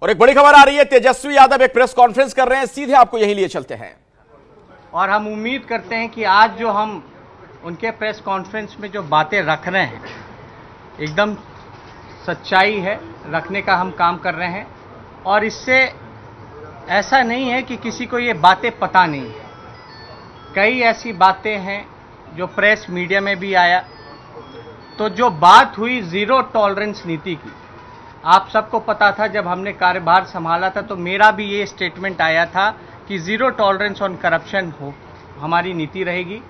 और एक बड़ी खबर आ रही है, तेजस्वी यादव एक प्रेस कॉन्फ्रेंस कर रहे हैं, सीधे आपको यही लिए चलते हैं। और हम उम्मीद करते हैं कि आज जो हम उनके प्रेस कॉन्फ्रेंस में जो बातें रख रहे हैं एकदम सच्चाई है, रखने का हम काम कर रहे हैं। और इससे ऐसा नहीं है कि किसी को ये बातें पता नहीं है। कई ऐसी बातें हैं जो प्रेस मीडिया में भी आया। तो जो बात हुई जीरो टॉलरेंस नीति की, आप सबको पता था जब हमने कार्यभार संभाला था तो मेरा भी ये स्टेटमेंट आया था कि जीरो टॉलरेंस ऑन करप्शन हो हमारी नीति रहेगी।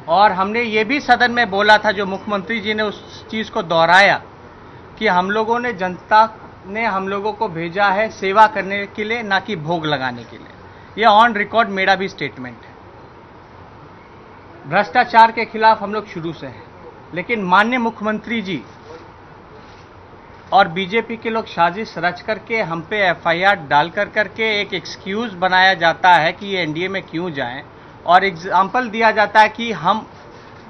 और हमने ये भी सदन में बोला था, जो मुख्यमंत्री जी ने उस चीज़ को दोहराया कि हम लोगों ने, जनता ने हम लोगों को भेजा है सेवा करने के लिए, ना कि भोग लगाने के लिए। ये ऑन रिकॉर्ड मेरा भी स्टेटमेंट है। भ्रष्टाचार के खिलाफ हम लोग शुरू से हैं, लेकिन माननीय मुख्यमंत्री जी और बीजेपी के लोग साजिश रच करके हम पे एफआईआर डाल करके एक एक्सक्यूज बनाया जाता है कि ये एनडीए में क्यों जाएं, और एग्जाम्पल दिया जाता है कि हम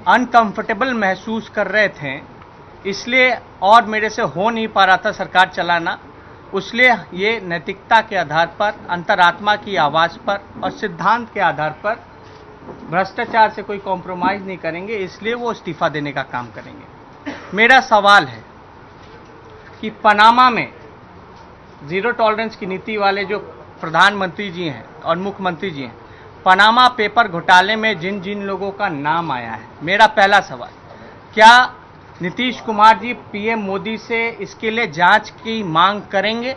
अनकंफर्टेबल महसूस कर रहे थे इसलिए, और मेरे से हो नहीं पा रहा था सरकार चलाना, इसलिए ये नैतिकता के आधार पर, अंतरात्मा की आवाज़ पर और सिद्धांत के आधार पर भ्रष्टाचार से कोई कॉम्प्रोमाइज़ नहीं करेंगे, इसलिए वो इस्तीफा देने का काम करेंगे। मेरा सवाल है कि पनामा में जीरो टॉलरेंस की नीति वाले जो प्रधानमंत्री जी हैं और मुख्यमंत्री जी हैं, पनामा पेपर घोटाले में जिन जिन लोगों का नाम आया है, मेरा पहला सवाल, क्या नीतीश कुमार जी पीएम मोदी से इसके लिए जांच की मांग करेंगे?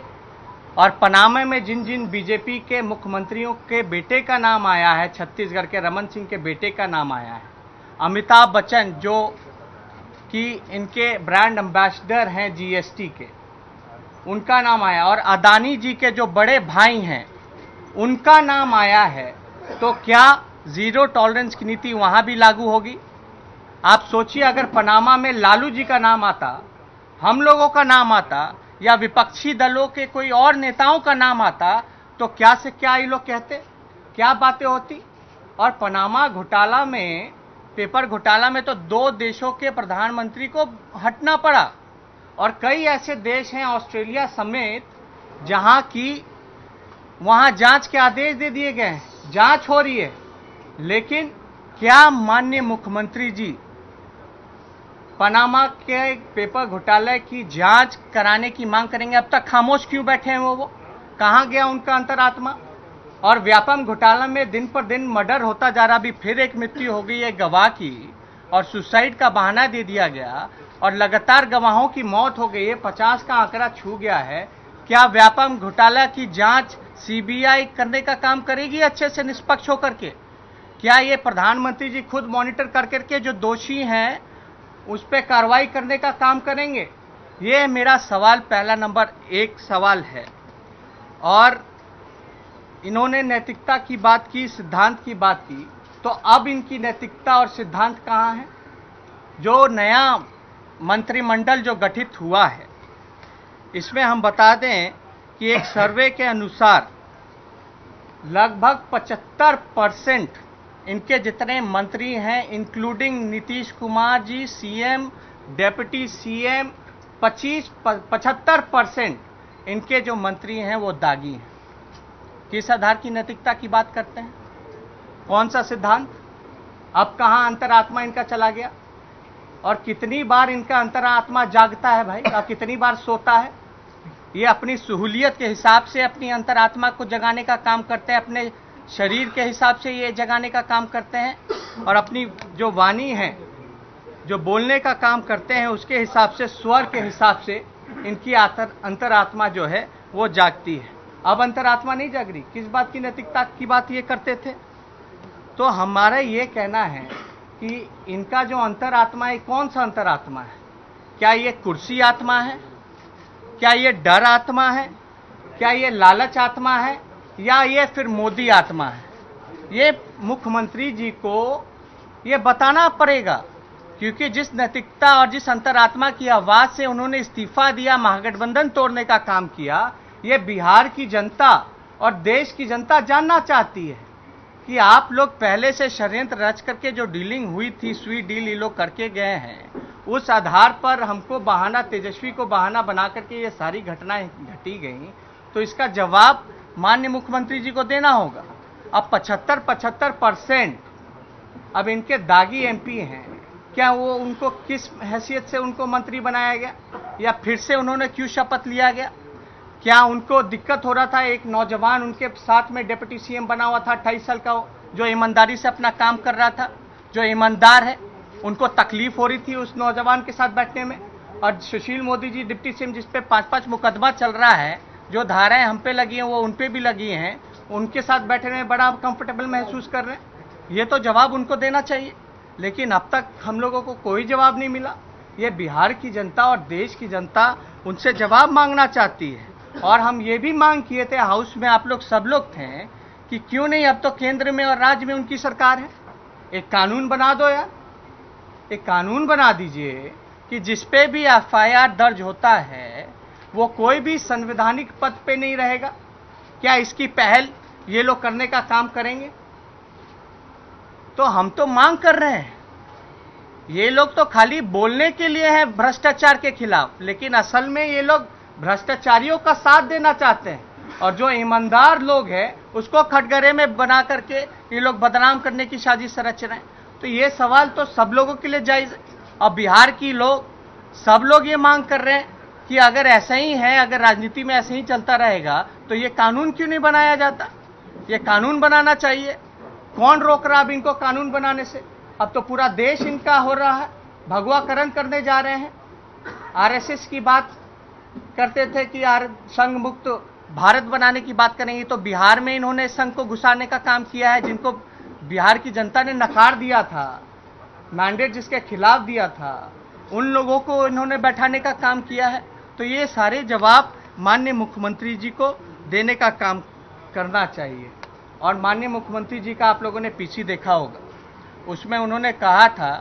और पनामा में जिन जिन बीजेपी के मुख्यमंत्रियों के बेटे का नाम आया है, छत्तीसगढ़ के रमन सिंह के बेटे का नाम आया है, अमिताभ बच्चन जो कि इनके ब्रांड एम्बेसडर हैं जीएसटी के, उनका नाम आया, और अदानी जी के जो बड़े भाई हैं उनका नाम आया है, तो क्या जीरो टॉलरेंस की नीति वहां भी लागू होगी? आप सोचिए, अगर पनामा में लालू जी का नाम आता, हम लोगों का नाम आता, या विपक्षी दलों के कोई और नेताओं का नाम आता, तो क्या से क्या ये लोग कहते, क्या बातें होती। और पनामा घोटाला में, पेपर घोटाला में तो 2 देशों के प्रधानमंत्री को हटना पड़ा, और कई ऐसे देश हैं ऑस्ट्रेलिया समेत जहां की वहां जांच के आदेश दे दिए गए हैं, जांच हो रही है। लेकिन क्या माननीय मुख्यमंत्री जी पनामा के पेपर घोटाले की जांच कराने की मांग करेंगे? अब तक खामोश क्यों बैठे हैं वो? कहां गया उनका अंतरात्मा? और व्यापम घोटाला में दिन पर दिन मर्डर होता जा रहा, अभी फिर एक मृत्यु हो गई है गवाह की, और सुसाइड का बहाना दे दिया गया, और लगातार गवाहों की मौत हो गई है, 50 का आंकड़ा छू गया है। क्या व्यापम घोटाला की जांच सीबीआई करने का काम करेगी अच्छे से, निष्पक्ष होकर के? क्या ये प्रधानमंत्री जी खुद मॉनिटर करके जो दोषी हैं उस पर कार्रवाई करने का काम करेंगे? ये मेरा सवाल पहला नंबर 1 सवाल है। और इन्होंने नैतिकता की बात की, सिद्धांत की बात की, तो अब इनकी नैतिकता और सिद्धांत कहाँ है? जो नया मंत्रिमंडल जो गठित हुआ है, इसमें हम बता दें कि एक सर्वे के अनुसार लगभग 75% इनके जितने मंत्री हैं, including Nitish Kumar ji, CM, deputy CM, 75% इनके जो मंत्री हैं वो दागी हैं। किस आधार की नैतिकता की बात करते हैं? कौन सा सिद्धांत? अब कहां अंतरात्मा इनका चला गया? और कितनी बार इनका अंतरात्मा जागता है भाई, और कितनी बार सोता है? ये अपनी सहूलियत के हिसाब से अपनी अंतरात्मा को जगाने का काम करते हैं, अपने शरीर के हिसाब से ये जगाने का काम करते हैं, और अपनी जो वाणी है, जो बोलने का काम करते हैं, उसके हिसाब से, स्वर के हिसाब से इनकी अंतरात्मा जो है वो जागती है। अब अंतरात्मा नहीं जाग रही। किस बात की नैतिकता की बात ये करते थे? तो हमारा ये कहना है कि इनका जो अंतरात्मा है, कौन सा अंतरात्मा है? क्या ये कुर्सी आत्मा है? क्या ये डर आत्मा है? क्या ये लालच आत्मा है? या ये फिर मोदी आत्मा है? ये मुख्यमंत्री जी को ये बताना पड़ेगा, क्योंकि जिस नैतिकता और जिस अंतरात्मा की आवाज से उन्होंने इस्तीफा दिया, महागठबंधन तोड़ने का काम किया, ये बिहार की जनता और देश की जनता जानना चाहती है कि आप लोग पहले से षड्यंत्र रच करके जो डीलिंग हुई थी, स्वीट डील ये लोग करके गए हैं, उस आधार पर हमको बहाना, तेजस्वी को बहाना बना करके ये सारी घटनाएं घटी गई, तो इसका जवाब माननीय मुख्यमंत्री जी को देना होगा। अब 75% अब इनके दागी एमपी हैं, क्या वो उनको किस हैसियत से उनको मंत्री बनाया गया, या फिर से उन्होंने क्यों शपथ लिया गया? क्या उनको दिक्कत हो रहा था? एक नौजवान उनके साथ में डिप्टी सीएम बना हुआ था 28 साल का, जो ईमानदारी से अपना काम कर रहा था, जो ईमानदार है, उनको तकलीफ हो रही थी उस नौजवान के साथ बैठने में। और सुशील मोदी जी डिप्टी सीएम, जिस पे 5-5 मुकदमा चल रहा है, जो धाराएं हम पे लगी हैं वो उन पे भी लगी हैं, उनके साथ बैठने में बड़ा कंफर्टेबल महसूस कर रहे हैं। ये तो जवाब उनको देना चाहिए, लेकिन अब तक हम लोगों को कोई जवाब नहीं मिला। ये बिहार की जनता और देश की जनता उनसे जवाब मांगना चाहती है। और हम ये भी मांग किए थे, हाउस में आप लोग सब लोग थे, कि क्यों नहीं अब तो केंद्र में और राज्य में उनकी सरकार है, एक कानून बना दो यार, एक कानून बना दीजिए कि जिस पे भी एफआईआर दर्ज होता है वो कोई भी संवैधानिक पद पे नहीं रहेगा। क्या इसकी पहल ये लोग करने का काम करेंगे? तो हम तो मांग कर रहे हैं, ये लोग तो खाली बोलने के लिए हैं भ्रष्टाचार के खिलाफ, लेकिन असल में ये लोग भ्रष्टाचारियों का साथ देना चाहते हैं, और जो ईमानदार लोग हैं उसको खटगरे में बना करके ये लोग बदनाम करने की साजिश रच रहे हैं। तो ये सवाल तो सब लोगों के लिए जायज है। और बिहार की लोग सब लोग ये मांग कर रहे हैं कि अगर ऐसा ही है, अगर राजनीति में ऐसे ही चलता रहेगा तो ये कानून क्यों नहीं बनाया जाता? ये कानून बनाना चाहिए। कौन रोक रहा अब इनको कानून बनाने से? अब तो पूरा देश इनका हो रहा है, भगवाकरण करने जा रहे हैं। आरएसएस की बात करते थे कि यार संघ मुक्त भारत बनाने की बात करेंगे, तो बिहार में इन्होंने संघ को घुसाने का काम किया है, जिनको बिहार की जनता ने नकार दिया था, मैंडेट जिसके खिलाफ दिया था, उन लोगों को इन्होंने बैठाने का काम किया है। तो ये सारे जवाब माननीय मुख्यमंत्री जी को देने का काम करना चाहिए। और माननीय मुख्यमंत्री जी का आप लोगों ने पीछे देखा होगा, उसमें उन्होंने कहा था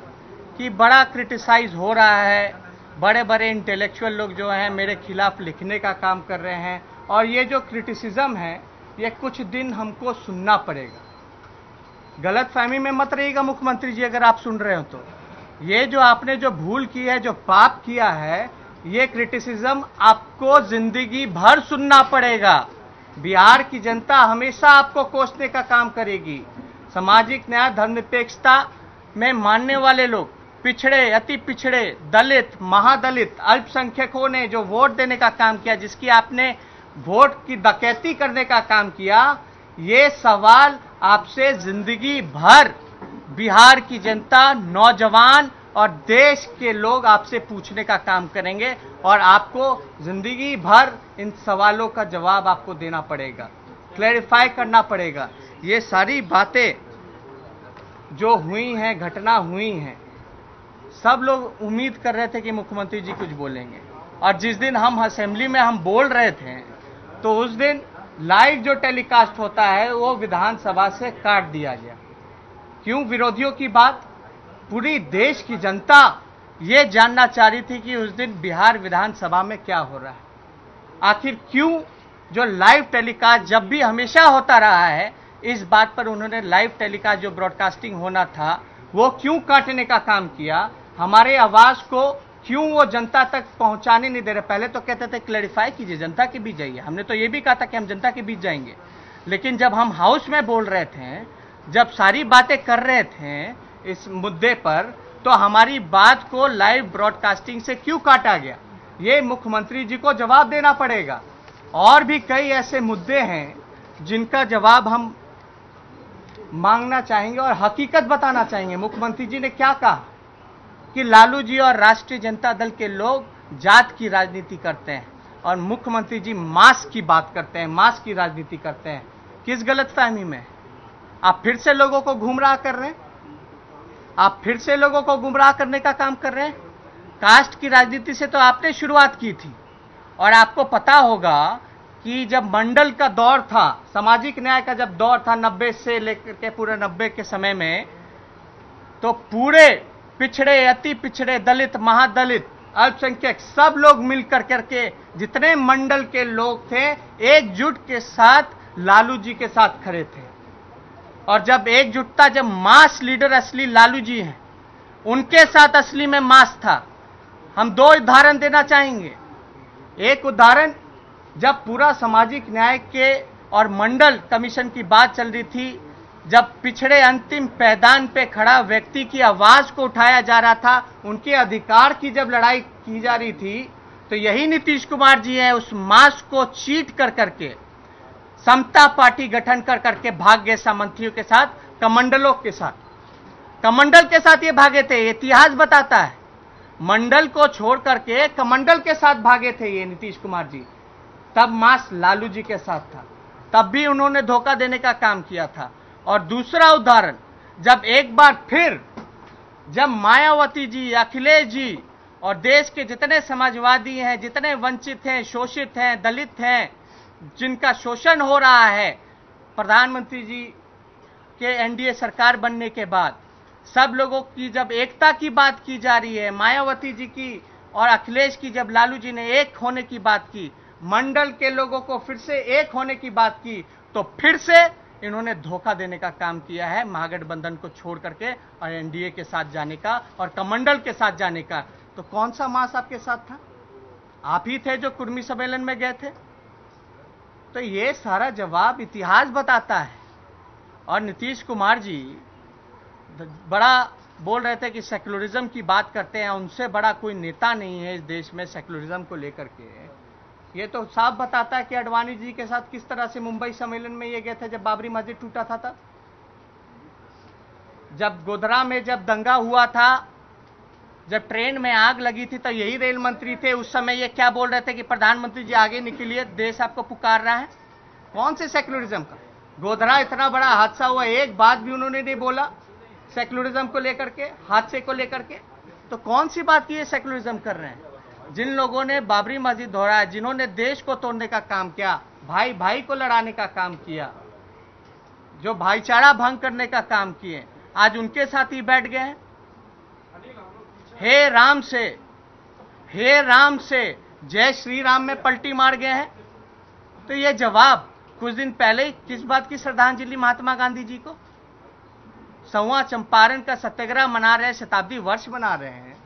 कि बड़ा क्रिटिसाइज हो रहा है, बड़े बड़े इंटेलेक्चुअल लोग जो हैं मेरे खिलाफ लिखने का काम कर रहे हैं, और ये जो क्रिटिसिज्म है ये कुछ दिन हमको सुनना पड़ेगा। गलत फहमी में मत रहिएगा मुख्यमंत्री जी, अगर आप सुन रहे हो तो ये जो आपने जो भूल की है, जो पाप किया है, ये क्रिटिसिज्म आपको जिंदगी भर सुनना पड़ेगा। बिहार की जनता हमेशा आपको कोसने का काम करेगी। सामाजिक न्याय, धर्मनिरपेक्षता में मानने वाले लोग, पिछड़े, अति पिछड़े, दलित, महादलित, अल्पसंख्यकों ने जो वोट देने का काम किया, जिसकी आपने वोट की डकैती करने का काम किया, ये सवाल आपसे जिंदगी भर बिहार की जनता, नौजवान और देश के लोग आपसे पूछने का काम करेंगे, और आपको जिंदगी भर इन सवालों का जवाब आपको देना पड़ेगा, क्लैरिफाई करना पड़ेगा। ये सारी बातें जो हुई हैं, घटना हुई हैं, सब लोग उम्मीद कर रहे थे कि मुख्यमंत्री जी कुछ बोलेंगे। और जिस दिन हम असेंबली में हम बोल रहे थे, तो उस दिन लाइव जो टेलीकास्ट होता है वो विधानसभा से काट दिया गया। क्यों? विरोधियों की बात पूरी देश की जनता ये जानना चाह रही थी कि उस दिन बिहार विधानसभा में क्या हो रहा है। आखिर क्यों जो लाइव टेलीकास्ट जब भी हमेशा होता रहा है, इस बात पर उन्होंने लाइव टेलीकास्ट जो ब्रॉडकास्टिंग होना था वो क्यों काटने का काम किया? हमारे आवाज को क्यों वो जनता तक पहुंचाने नहीं दे रहे? पहले तो कहते थे क्लैरिफाई कीजिए, जनता के बीच जाइए। हमने तो ये भी कहा था कि हम जनता के बीच जाएंगे, लेकिन जब हम हाउस में बोल रहे थे, जब सारी बातें कर रहे थे इस मुद्दे पर, तो हमारी बात को लाइव ब्रॉडकास्टिंग से क्यों काटा गया? ये मुख्यमंत्री जी को जवाब देना पड़ेगा। और भी कई ऐसे मुद्दे हैं जिनका जवाब हम मांगना चाहेंगे और हकीकत बताना चाहेंगे। मुख्यमंत्री जी ने क्या कहा कि लालू जी और राष्ट्रीय जनता दल के लोग जात की राजनीति करते हैं, और मुख्यमंत्री जी मास की बात करते हैं, मास की राजनीति करते हैं। किस गलतफहमी में? आप फिर से लोगों को गुमराह कर रहे हैं, आप फिर से लोगों को गुमराह करने का काम कर रहे हैं। कास्ट की राजनीति से तो आपने शुरुआत की थी, और आपको पता होगा कि जब मंडल का दौर था, सामाजिक न्याय का जब दौर था 90 से लेकर के पूरे 90 के समय में, तो पूरे पिछड़े, अति पिछड़े, दलित, महादलित, अल्पसंख्यक सब लोग मिलकर करके जितने मंडल के लोग थे एकजुट के साथ लालू जी के साथ खड़े थे। और जब एकजुटता, जब मास लीडर असली लालू जी हैं, उनके साथ असली में मास था। हम दो उदाहरण देना चाहेंगे। एक उदाहरण जब पूरा सामाजिक न्याय के और मंडल कमीशन की बात चल रही थी, जब पिछड़े अंतिम पैदान पे खड़ा व्यक्ति की आवाज को उठाया जा रहा था, उनके अधिकार की जब लड़ाई की जा रही थी, तो यही नीतीश कुमार जी हैं उस मास को चीट कर करके समता पार्टी गठन कर करके भाग गए मंत्रियों के साथ, कमंडलों के साथ, कमंडल के साथ ये भागे थे। इतिहास बताता है मंडल को छोड़ करके कमंडल के साथ भागे थे ये नीतीश कुमार जी। तब मास लालू जी के साथ था, तब भी उन्होंने धोखा देने का काम किया था। और दूसरा उदाहरण, जब एक बार फिर जब मायावती जी, अखिलेश जी और देश के जितने समाजवादी हैं, जितने वंचित हैं, शोषित हैं, दलित हैं, जिनका शोषण हो रहा है, प्रधानमंत्री जी के एनडीए सरकार बनने के बाद सब लोगों की जब एकता की बात की जा रही है, मायावती जी की और अखिलेश की जब लालू जी ने एक होने की बात की, मंडल के लोगों को फिर से एक होने की बात की, तो फिर से इन्होंने धोखा देने का काम किया है महागठबंधन को छोड़ करके और एनडीए के साथ जाने का और कमंडल के साथ जाने का। तो कौन सा मास आपके साथ था? आप ही थे जो कुर्मी सम्मेलन में गए थे। तो ये सारा जवाब इतिहास बताता है। और नीतीश कुमार जी बड़ा बोल रहे थे कि सेक्युलरिज्म की बात करते हैं, उनसे बड़ा कोई नेता नहीं है इस देश में सेक्युलरिज्म को लेकर के। ये तो साफ बताता है कि अडवाणी जी के साथ किस तरह से मुंबई सम्मेलन में ये गए थे जब बाबरी मस्जिद टूटा था तब, जब गोधरा में जब दंगा हुआ था, जब ट्रेन में आग लगी थी, तो यही रेल मंत्री थे उस समय। ये क्या बोल रहे थे कि प्रधानमंत्री जी आगे निकलिए, देश आपको पुकार रहा है। कौन से सेक्युलरिज्म का? गोधरा इतना बड़ा हादसा हुआ, एक बात भी उन्होंने नहीं बोला सेक्युलरिज्म को लेकर के, हादसे को लेकर के। तो कौन सी बात की ये सेक्युलरिज्म कर रहे हैं? जिन लोगों ने बाबरी मस्जिद दोहराया, जिन्होंने देश को तोड़ने का काम किया, भाई भाई को लड़ाने का काम किया, जो भाईचारा भंग करने का काम किए, आज उनके साथ ही बैठ गए हैं। हे राम से जय श्री राम में पलटी मार गए हैं। तो ये जवाब कुछ दिन पहले ही किस बात की श्रद्धांजलि महात्मा गांधी जी को? 100वां चंपारण का सत्याग्रह मना रहे हैं, शताब्दी वर्ष मना रहे हैं।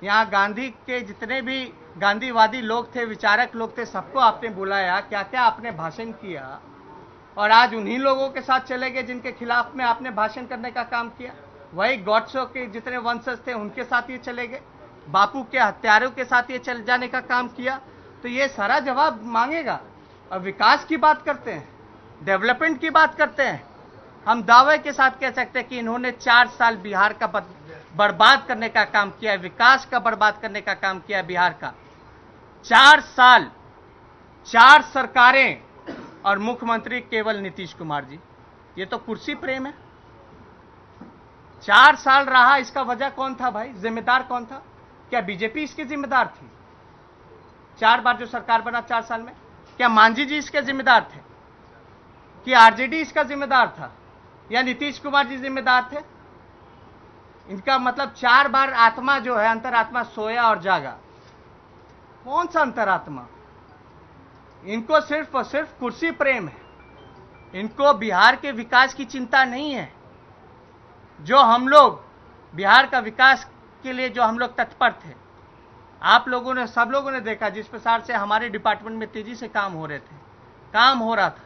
यहाँ गांधी के जितने भी गांधीवादी लोग थे, विचारक लोग थे, सबको आपने बुलाया, क्या क्या आपने भाषण किया, और आज उन्हीं लोगों के साथ चले गए जिनके खिलाफ में आपने भाषण करने का काम किया। वही गॉडसे के जितने वंशज थे उनके साथ ये चले गए, बापू के हत्यारों के साथ ये चल जाने का काम किया। तो ये सारा जवाब मांगेगा। अब विकास की बात करते हैं, डेवलपमेंट की बात करते हैं, हम दावे के साथ कह सकते हैं कि इन्होंने 4 साल बिहार का बर्बाद करने का काम किया है, विकास का बर्बाद करने का काम किया है बिहार का। 4 साल, 4 सरकारें और मुख्यमंत्री केवल नीतीश कुमार जी। ये तो कुर्सी प्रेम है। 4 साल रहा, इसका वजह कौन था भाई? जिम्मेदार कौन था? क्या बीजेपी इसके जिम्मेदार थी? 4 बार जो सरकार बना 4 साल में, क्या मांझी जी इसके जिम्मेदार थे? कि आरजेडी इसका जिम्मेदार था? या नीतीश कुमार जी जिम्मेदार थे? इनका मतलब 4 बार आत्मा जो है, अंतरात्मा सोया और जागा। कौन सा अंतरात्मा? इनको सिर्फ और सिर्फ कुर्सी प्रेम है। इनको बिहार के विकास की चिंता नहीं है। जो हम लोग बिहार का विकास के लिए जो हम लोग तत्पर थे, आप लोगों ने, सब लोगों ने देखा जिस प्रकार से हमारे डिपार्टमेंट में तेजी से काम हो रहे थे, काम हो रहा था,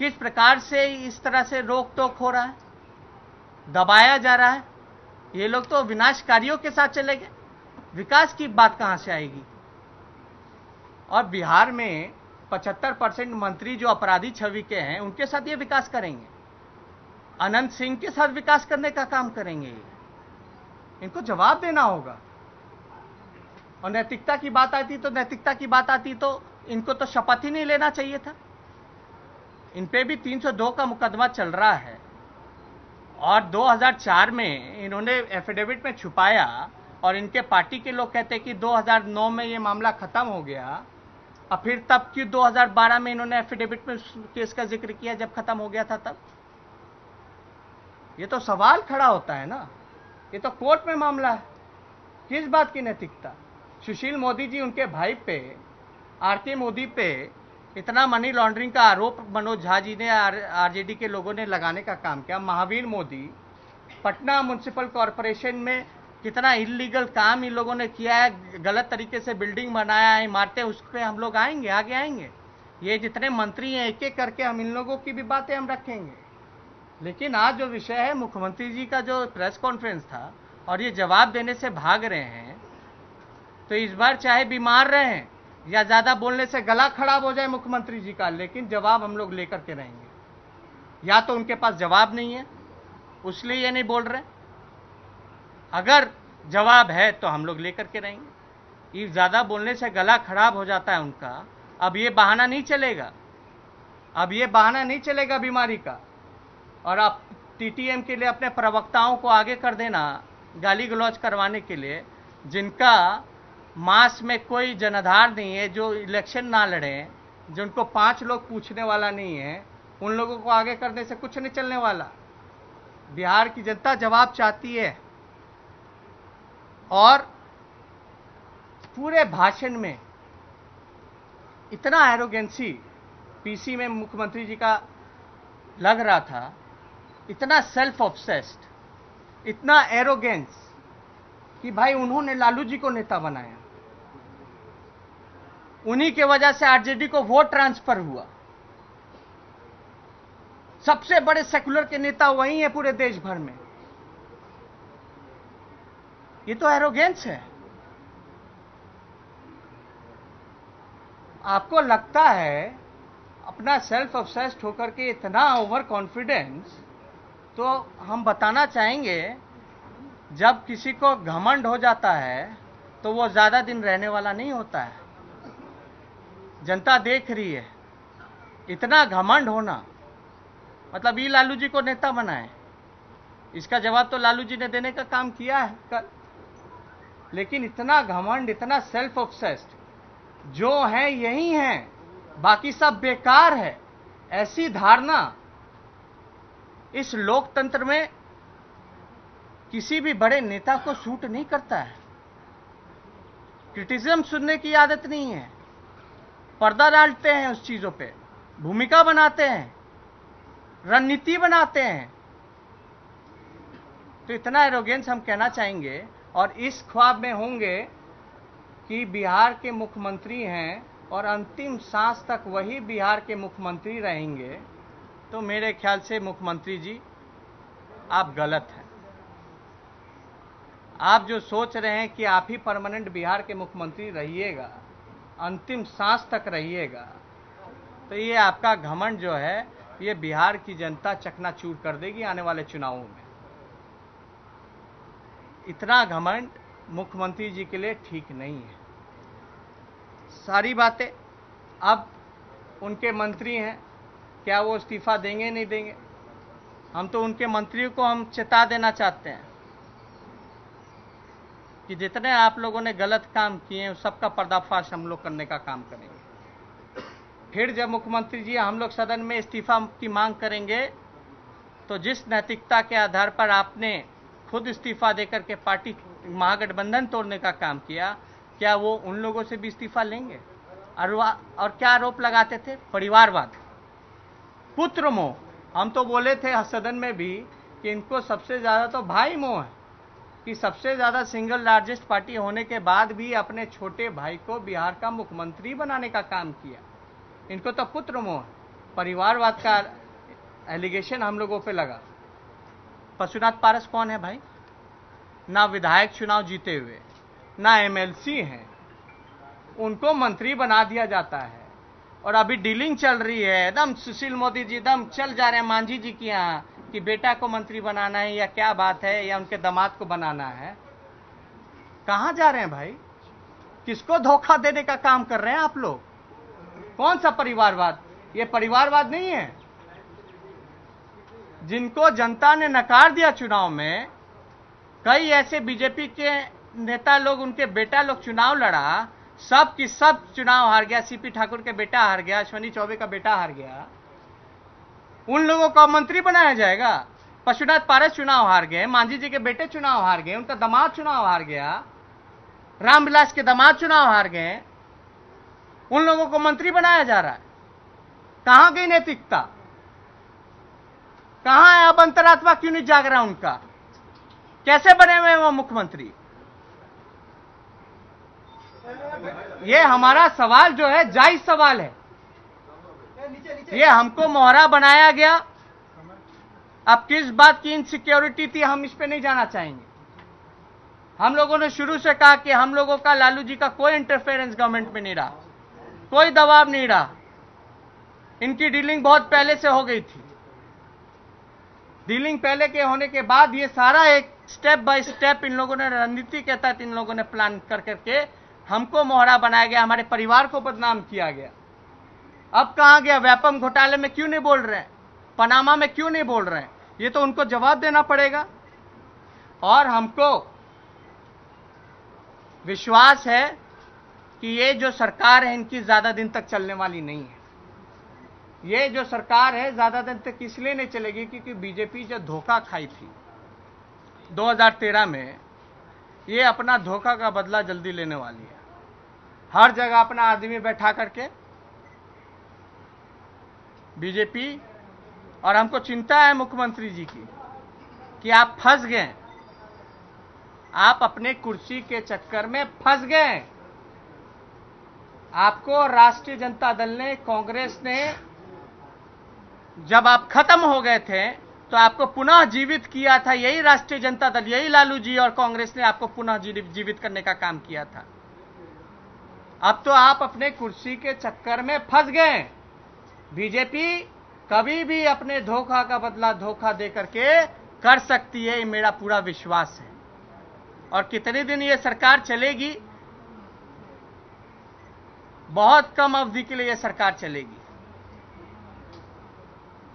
किस प्रकार से इस तरह से रोक टोक हो रहा है, दबाया जा रहा है। ये लोग तो विनाशकारियों के साथ चले गए, विकास की बात कहां से आएगी? और बिहार में 75% मंत्री जो अपराधी छवि के हैं, उनके साथ ये विकास करेंगे, अनंत सिंह के साथ विकास करने का काम करेंगे। इनको जवाब देना होगा। और नैतिकता की बात आती तो इनको तो शपथ ही नहीं लेना चाहिए था। इन पे भी 302 का मुकदमा चल रहा है और 2004 में इन्होंने एफिडेविट में छुपाया और इनके पार्टी के लोग कहते हैं कि 2009 में ये मामला खत्म हो गया, और फिर तब की 2012 में इन्होंने एफिडेविट में केस का जिक्र किया जब खत्म हो गया था तब। ये तो सवाल खड़ा होता है ना, ये तो कोर्ट में मामला है, किस बात की नैतिकता? सुशील मोदी जी, उनके भाई पे, आरके मोदी पे इतना मनी लॉन्ड्रिंग का आरोप मनोज झा जी ने, आरजेडी के लोगों ने लगाने का काम किया। महावीर मोदी पटना म्युनिसिपल कॉरपोरेशन में कितना इलीगल काम इन लोगों ने किया है, गलत तरीके से बिल्डिंग बनाया है, इमारतें, उस पर हम लोग आएंगे, आगे आएंगे। ये जितने मंत्री हैं एक एक करके हम इन लोगों की भी बातें हम रखेंगे। लेकिन आज जो विषय है, मुख्यमंत्री जी का जो प्रेस कॉन्फ्रेंस था और ये जवाब देने से भाग रहे हैं, तो इस बार चाहे बीमार रहें या ज्यादा बोलने से गला खराब हो जाए मुख्यमंत्री जी का, लेकिन जवाब हम लोग लेकर के रहेंगे। या तो उनके पास जवाब नहीं है इसलिए ये नहीं बोल रहे, अगर जवाब है तो हम लोग लेकर के रहेंगे। ये ज्यादा बोलने से गला खराब हो जाता है उनका, अब ये बहाना नहीं चलेगा, अब ये बहाना नहीं चलेगा बीमारी का। और आप टीटीएम के लिए अपने प्रवक्ताओं को आगे कर देना गाली गलौज करवाने के लिए, जिनका मास में कोई जनाधार नहीं है, जो इलेक्शन ना लड़े, जिनको 5 लोग पूछने वाला नहीं है, उन लोगों को आगे करने से कुछ नहीं चलने वाला। बिहार की जनता जवाब चाहती है। और पूरे भाषण में इतना एरोगेंसी पीसी में मुख्यमंत्री जी का लग रहा था, इतना सेल्फ ऑब्सेस्ड, इतना एरोगेंस कि भाई उन्होंने लालू जी को नेता बनाया, उन्हीं के वजह से आरजेडी को वोट ट्रांसफर हुआ, सबसे बड़े सेकुलर के नेता वही है पूरे देश भर में। ये तो एरोगेंस है। आपको लगता है अपना सेल्फ ऑब्सेस्ड होकर के इतना ओवर कॉन्फिडेंस, तो हम बताना चाहेंगे जब किसी को घमंड हो जाता है तो वो ज्यादा दिन रहने वाला नहीं होता है। जनता देख रही है, इतना घमंड होना मतलब ये लालू जी को नेता बनाए, इसका जवाब तो लालू जी ने देने का काम किया है कल। लेकिन इतना घमंड, इतना सेल्फ ऑब्सेस्ड, जो है यही है, बाकी सब बेकार है, ऐसी धारणा इस लोकतंत्र में किसी भी बड़े नेता को सूट नहीं करता है। क्रिटिसिज्म सुनने की आदत नहीं है, पर्दा डालते हैं उस चीजों पे, भूमिका बनाते हैं, रणनीति बनाते हैं। तो इतना एरोगेंस हम कहना चाहेंगे, और इस ख्वाब में होंगे कि बिहार के मुख्यमंत्री हैं और अंतिम सांस तक वही बिहार के मुख्यमंत्री रहेंगे, तो मेरे ख्याल से मुख्यमंत्री जी आप गलत हैं। आप जो सोच रहे हैं कि आप ही परमानेंट बिहार के मुख्यमंत्री रहिएगा, अंतिम सांस तक रहिएगा, तो ये आपका घमंड जो है, ये बिहार की जनता चकनाचूर कर देगी आने वाले चुनावों में। इतना घमंड मुख्यमंत्री जी के लिए ठीक नहीं है। सारी बातें अब उनके मंत्री हैं, क्या वो इस्तीफा देंगे नहीं देंगे? हम तो उनके मंत्रियों को हम चेता देना चाहते हैं कि जितने आप लोगों ने गलत काम किए हैं, सबका पर्दाफाश हम लोग करने का काम करेंगे। फिर जब मुख्यमंत्री जी हम लोग सदन में इस्तीफा की मांग करेंगे, तो जिस नैतिकता के आधार पर आपने खुद इस्तीफा देकर के पार्टी महागठबंधन तोड़ने का काम किया, क्या वो उन लोगों से भी इस्तीफा लेंगे? और क्या आरोप लगाते थे? परिवारवाद, पुत्र मोह। हम तो बोले थे सदन में भी कि इनको सबसे ज्यादा तो भाई मोह है, कि सबसे ज्यादा सिंगल लार्जेस्ट पार्टी होने के बाद भी अपने छोटे भाई को बिहार का मुख्यमंत्री बनाने का काम किया। इनको तो पुत्र मोह, परिवारवाद का एलिगेशन हम लोगों पे लगा। पशुनाथ पारस कौन है भाई? ना विधायक चुनाव जीते हुए, ना एमएलसी हैं, उनको मंत्री बना दिया जाता है। और अभी डीलिंग चल रही है, एकदम सुशील मोदी जी एकदम चल जा रहे हैं मांझी जी के यहाँ कि बेटा को मंत्री बनाना है, या क्या बात है, या उनके दामाद को बनाना है। कहां जा रहे हैं भाई? किसको धोखा देने का काम कर रहे हैं आप लोग? कौन सा परिवारवाद? ये परिवारवाद नहीं है। जिनको जनता ने नकार दिया चुनाव में, कई ऐसे बीजेपी के नेता लोग, उनके बेटा लोग चुनाव लड़ा, सब की सब चुनाव हार गया। सीपी ठाकुर के बेटा हार गया, अश्विनी चौबे का बेटा हार गया, उन लोगों को मंत्री बनाया जाएगा? पशुनाथ पारस चुनाव हार गए, मांझी जी के बेटे चुनाव हार गए, उनका दामाद चुनाव हार गया, रामविलास के दामाद चुनाव हार गए, उन लोगों को मंत्री बनाया जा रहा है। कहां गई नैतिकता? कहां है? अब अंतरात्मा क्यों नहीं जाग रहा उनका? कैसे बने हुए वो मुख्यमंत्री? ये हमारा सवाल जो है जायज सवाल है। ये हमको मोहरा बनाया गया। अब किस बात की इनसिक्योरिटी थी हम इस पे नहीं जाना चाहेंगे। हम लोगों ने शुरू से कहा कि हम लोगों का लालू जी का कोई इंटरफेरेंस गवर्नमेंट में नहीं रहा, कोई दबाव नहीं रहा। इनकी डीलिंग बहुत पहले से हो गई थी। डीलिंग पहले के होने के बाद ये सारा एक स्टेप बाय स्टेप इन लोगों ने रणनीति के तहत इन लोगों ने प्लान कर करके हमको मोहरा बनाया गया, हमारे परिवार को बदनाम किया गया। अब कहां गया? व्यापम घोटाले में क्यों नहीं बोल रहे हैं? पनामा में क्यों नहीं बोल रहे हैं? ये तो उनको जवाब देना पड़ेगा। और हमको विश्वास है कि ये जो सरकार है इनकी ज्यादा दिन तक चलने वाली नहीं है। ये जो सरकार है ज्यादा दिन तक इसलिए नहीं चलेगी क्योंकि बीजेपी जो धोखा खाई थी 2013 में, ये अपना धोखा का बदला जल्दी लेने वाली है। हर जगह अपना आदमी बैठा करके बीजेपी, और हमको चिंता है मुख्यमंत्री जी की कि आप फंस गए, आप अपने कुर्सी के चक्कर में फंस गए। आपको राष्ट्रीय जनता दल ने, कांग्रेस ने, जब आप खत्म हो गए थे तो आपको पुनः जीवित किया था। यही राष्ट्रीय जनता दल, यही लालू जी और कांग्रेस ने आपको पुनः जीवित करने का काम किया था। अब तो आप अपने कुर्सी के चक्कर में फंस गए। बीजेपी कभी भी अपने धोखा का बदला धोखा दे करके कर सकती है, ये मेरा पूरा विश्वास है। और कितने दिन ये सरकार चलेगी? बहुत कम अवधि के लिए ये सरकार चलेगी।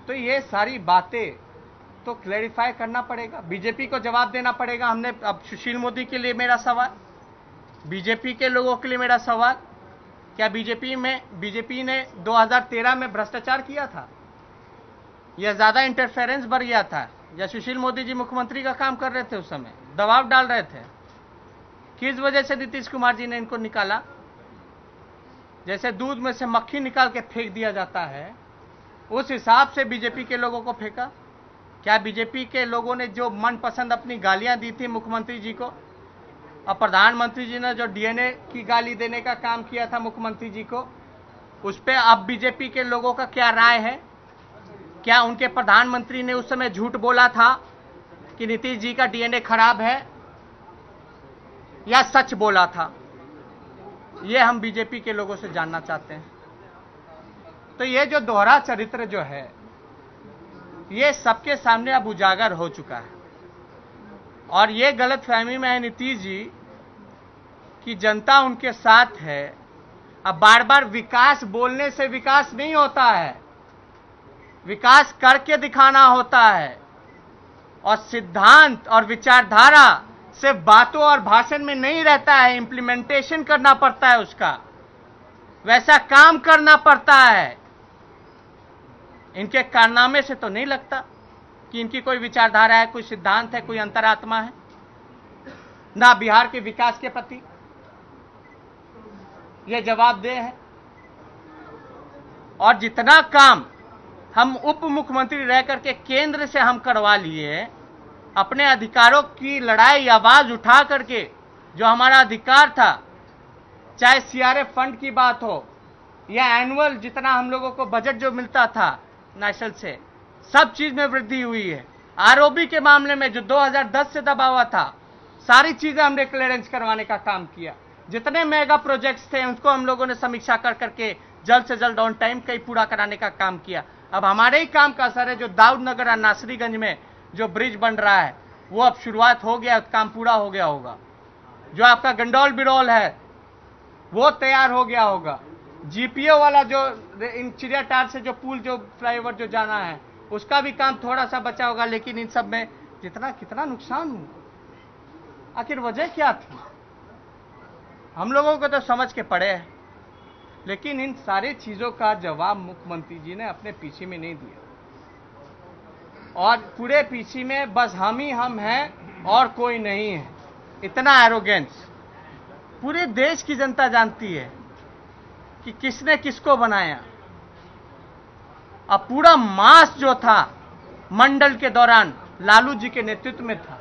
तो ये सारी बातें तो क्लैरिफाई करना पड़ेगा, बीजेपी को जवाब देना पड़ेगा। हमने अब सुशील मोदी के लिए मेरा सवाल, बीजेपी के लोगों के लिए मेरा सवाल, क्या बीजेपी ने 2013 में भ्रष्टाचार किया था या ज्यादा इंटरफेरेंस बढ़ गया था, या सुशील मोदी जी मुख्यमंत्री का काम कर रहे थे, उस समय दबाव डाल रहे थे? किस वजह से नीतीश कुमार जी ने इनको निकाला? जैसे दूध में से मक्खी निकाल के फेंक दिया जाता है, उस हिसाब से बीजेपी के लोगों को फेंका। क्या बीजेपी के लोगों ने जो मनपसंद अपनी गालियां दी थी मुख्यमंत्री जी को, और प्रधानमंत्री जी ने जो डीएनए की गाली देने का काम किया था मुख्यमंत्री जी को, उस पर अब बीजेपी के लोगों का क्या राय है? क्या उनके प्रधानमंत्री ने उस समय झूठ बोला था कि नीतीश जी का डीएनए खराब है, या सच बोला था? ये हम बीजेपी के लोगों से जानना चाहते हैं। तो ये जो दोहरा चरित्र जो है, ये सबके सामने अब उजागर हो चुका है। और ये गलतफहमी में है नीतीश जी कि जनता उनके साथ है। अब बार बार विकास बोलने से विकास नहीं होता है, विकास करके दिखाना होता है। और सिद्धांत और विचारधारा सिर्फ बातों और भाषण में नहीं रहता है, इंप्लीमेंटेशन करना पड़ता है, उसका वैसा काम करना पड़ता है। इनके कारनामे से तो नहीं लगता कि इनकी कोई विचारधारा है, कोई सिद्धांत है, कोई अंतरात्मा है, ना बिहार के विकास के प्रति यह जवाबदेह है। और जितना काम हम उप मुख्यमंत्री रह करके केंद्र से हम करवा लिए, अपने अधिकारों की लड़ाई आवाज उठा करके, जो हमारा अधिकार था, चाहे सीआरएफ फंड की बात हो या एनुअल जितना हम लोगों को बजट जो मिलता था नेशनल से, सब चीज में वृद्धि हुई है। आरओबी के मामले में जो 2010 से दबा हुआ था, सारी चीजें हमने क्लियरेंस करवाने का काम किया। जितने मेगा प्रोजेक्ट्स थे उनको हम लोगों ने समीक्षा कर करके जल्द से जल्द ऑन टाइम कहीं पूरा कराने का काम किया। अब हमारे ही काम का असर है। जो दाऊदनगर और नासरीगंज में जो ब्रिज बन रहा है, वो अब शुरुआत हो गया, काम पूरा हो गया होगा। जो आपका गंडौल बिरौल है वो तैयार हो गया होगा। जीपीओ वाला जो इन चिड़ियाटार से जो पुल जो फ्लाईओवर जो जाना है, उसका भी काम थोड़ा सा बचा होगा। लेकिन इन सब में कितना नुकसान हुआ, आखिर वजह क्या थी, हम लोगों को तो समझ के पड़े है। लेकिन इन सारी चीजों का जवाब मुख्यमंत्री जी ने अपने पीछे में नहीं दिया। और पूरे पीछे में बस हम ही हम हैं और कोई नहीं है, इतना एरोगेंस। पूरे देश की जनता जानती है कि किसने किसको बनाया। अब पूरा मास जो था मंडल के दौरान लालू जी के नेतृत्व में था।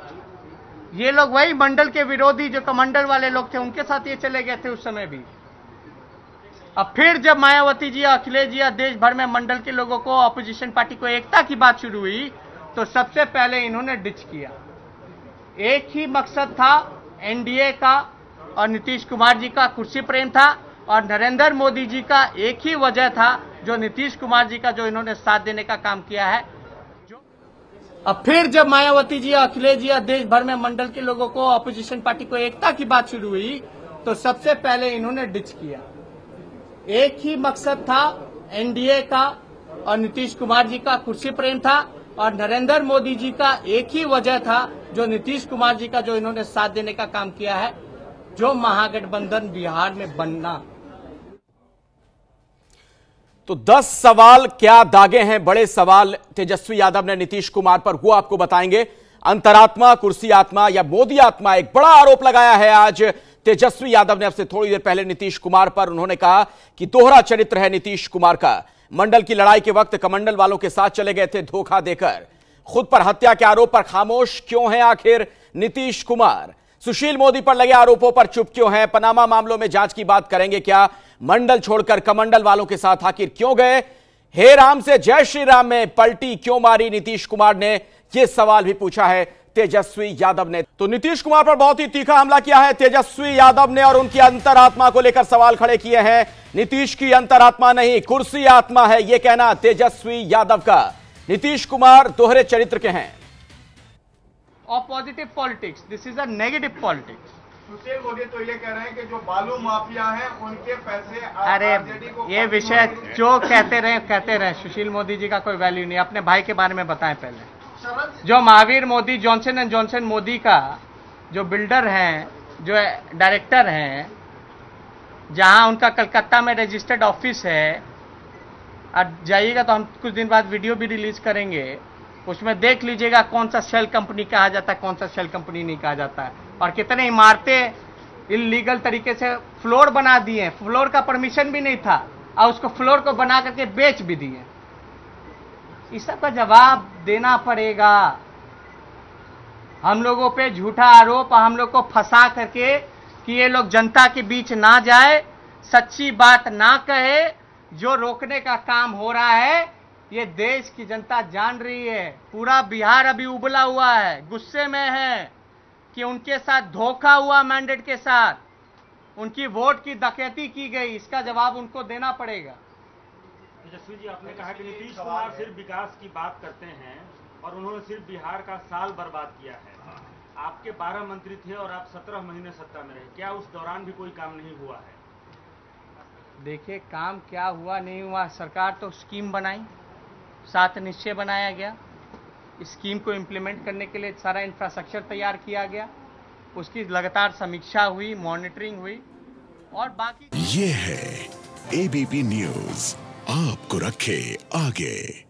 ये लोग वही मंडल के विरोधी जो कमांडर वाले लोग थे उनके साथ ये चले गए थे उस समय भी। अब फिर जब मायावती जी, अखिलेश जी या देश भर में मंडल के लोगों को, ऑपोजिशन पार्टी को एकता की बात शुरू हुई तो सबसे पहले इन्होंने डिच किया। एक ही मकसद था एनडीए का और नीतीश कुमार जी का कुर्सी प्रेम था, और नरेंद्र मोदी जी का एक ही वजह था जो नीतीश कुमार जी का जो इन्होंने साथ देने का काम किया है। अब फिर जब मायावती जी, अखिलेश जी या देश भर में मंडल के लोगों को, ऑपोजिशन पार्टी को एकता की बात शुरू हुई तो सबसे पहले इन्होंने डिच किया। एक ही मकसद था एनडीए का और नीतीश कुमार जी का कुर्सी प्रेम था, और नरेंद्र मोदी जी का एक ही वजह था जो नीतीश कुमार जी का जो इन्होंने साथ देने का काम किया है, जो महागठबंधन बिहार में बनना। तो 10 सवाल क्या दागे हैं, बड़े सवाल तेजस्वी यादव ने नीतीश कुमार पर, वो आपको बताएंगे। अंतरात्मा, कुर्सी आत्मा या मोदी आत्मा, एक बड़ा आरोप लगाया है आज तेजस्वी यादव ने अब से थोड़ी देर पहले नीतीश कुमार पर। उन्होंने कहा कि दोहरा चरित्र है नीतीश कुमार का। मंडल की लड़ाई के वक्त कमंडल वालों के साथ चले गए थे धोखा देकर। खुद पर हत्या के आरोप पर खामोश क्यों हैं आखिर नीतीश कुमार? सुशील मोदी पर लगे आरोपों पर चुप क्यों हैं? पनामा मामलों में जांच की बात करेंगे क्या? मंडल छोड़कर कमंडल वालों के साथ आखिर क्यों गए? हे राम से जय श्री राम में पलटी क्यों मारी नीतीश कुमार ने? यह सवाल भी पूछा है तेजस्वी यादव ने। तो नीतीश कुमार पर बहुत ही तीखा हमला किया है तेजस्वी यादव ने, और उनकी अंतरात्मा को लेकर सवाल खड़े किए हैं। नीतीश की अंतरात्मा नहीं, कुर्सी आत्मा है, यह कहना तेजस्वी यादव का। नीतीश कुमार दोहरे चरित्र के हैं। और positive politics, this is a negative politics. Sushil Modi तो ये कह रहे हैं कि जो बालू माफिया हैं उनके पैसे अरे ये विषय जो कहते रहे, सुशील मोदी जी का कोई वैल्यू नहीं। अपने भाई के बारे में बताएं पहले। जो Mahavir Modi, Johnson and Johnson Modi का जो बिल्डर हैं, जो डायरेक्टर हैं, जहां उनका कलकत्ता में रजिस्टर्ड ऑफिस है, और जाइएगा तो हम कुछ दिन बाद वीडियो भी रिलीज करेंगे, उसमें देख लीजिएगा कौन सा शेल कंपनी कहा जाता है, कौन सा शेल कंपनी नहीं कहा जाता है, और कितने इमारतें इलीगल तरीके से फ्लोर बना दिए। फ्लोर का परमिशन भी नहीं था और उसको फ्लोर को बना करके बेच भी दिए। इस सब का जवाब देना पड़ेगा। हम लोगों पे झूठा आरोप, हम लोग को फंसा करके कि ये लोग जनता के बीच ना जाए, सच्ची बात ना कहे, जो रोकने का काम हो रहा है ये देश की जनता जान रही है। पूरा बिहार अभी उबला हुआ है, गुस्से में है कि उनके साथ धोखा हुआ, मैंडेट के साथ उनकी वोट की डकैती की गई। इसका जवाब उनको देना पड़ेगा। तेजस्वी जी, आपने कहा कि नीतीश कुमार सिर्फ विकास की बात करते हैं और उन्होंने सिर्फ बिहार का साल बर्बाद किया है। आपके 12 मंत्री थे और आप 17 महीने सत्ता में रहे, क्या उस दौरान भी कोई काम नहीं हुआ है? देखिए, काम क्या हुआ नहीं हुआ, सरकार तो स्कीम बनाई, 7 निश्चय बनाया गया, स्कीम को इम्प्लीमेंट करने के लिए सारा इंफ्रास्ट्रक्चर तैयार किया गया, उसकी लगातार समीक्षा हुई, मॉनिटरिंग हुई, और बाकी ये है एबीपी न्यूज़, आपको रखे आगे।